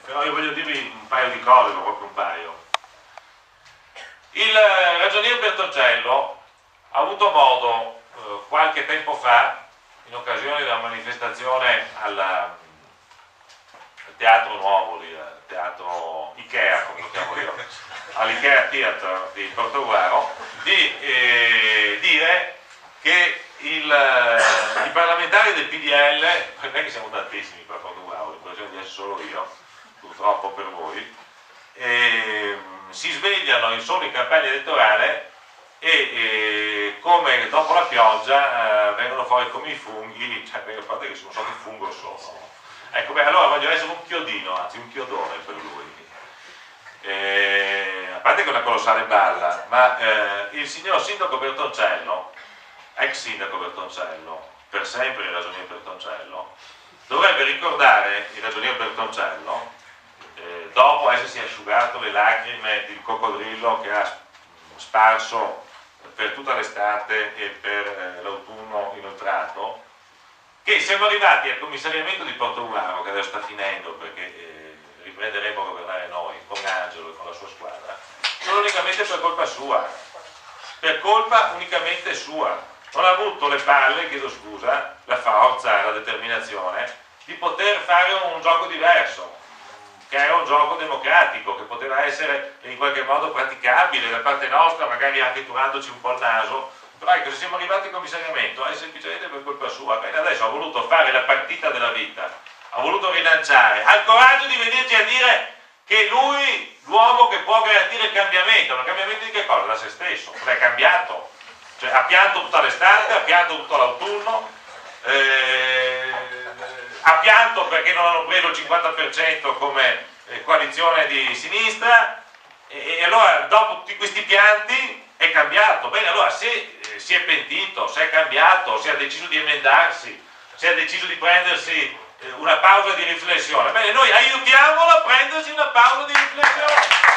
Però io voglio dirvi un paio di cose, ma proprio un paio. Il ragionier Bertoncello ha avuto modo qualche tempo fa, in occasione della manifestazione al Teatro Nuovo, al Teatro Ikea, come lo chiamo io, all'Ikea Theatre di Portogruaro, di dire che i parlamentari del PDL, non è che siamo tantissimi per Portogruaro, ho l'impressione di essere solo io, purtroppo per voi, si svegliano solo in campagna elettorale e come dopo la pioggia vengono fuori come i funghi, cioè a parte che non so che fungo sono. Ecco, beh, allora voglio essere un chiodino, anzi un chiodone per lui. A parte che è una colossale balla, ma il signor sindaco Bertoncello, ex sindaco Bertoncello, per sempre il ragionier Bertoncello, dovrebbe ricordare il ragionier Bertoncello dopo essersi asciugato le lacrime del coccodrillo che ha sparso per tutta l'estate e per l'autunno inoltrato, che siamo arrivati al commissariamento di Portogruaro, che adesso sta finendo perché riprenderemo a governare noi con Angelo e con la sua squadra, solo unicamente per colpa sua, per colpa unicamente sua. Non ha avuto le palle, chiedo scusa, la forza, la determinazione di poter fare un gioco diverso, che era un gioco democratico, che poteva essere in qualche modo praticabile da parte nostra, magari anche turandoci un po' il naso, però ecco, se siamo arrivati al commissariamento è semplicemente per colpa sua. Bene, adesso ha voluto fare la partita della vita, ha voluto rilanciare, ha il coraggio di venirci a dire che lui, l'uomo che può garantire il cambiamento, ma il cambiamento di che cosa? Da se stesso, cosa è cambiato? Cioè ha pianto tutta l'estate, ha pianto tutto l'autunno, ha pianto perché non hanno preso il 50% come coalizione di sinistra e allora dopo tutti questi pianti è cambiato. Bene, allora se si è pentito, se è cambiato, se ha deciso di emendarsi, se ha deciso di prendersi una pausa di riflessione, bene, noi aiutiamolo a prendersi una pausa di riflessione.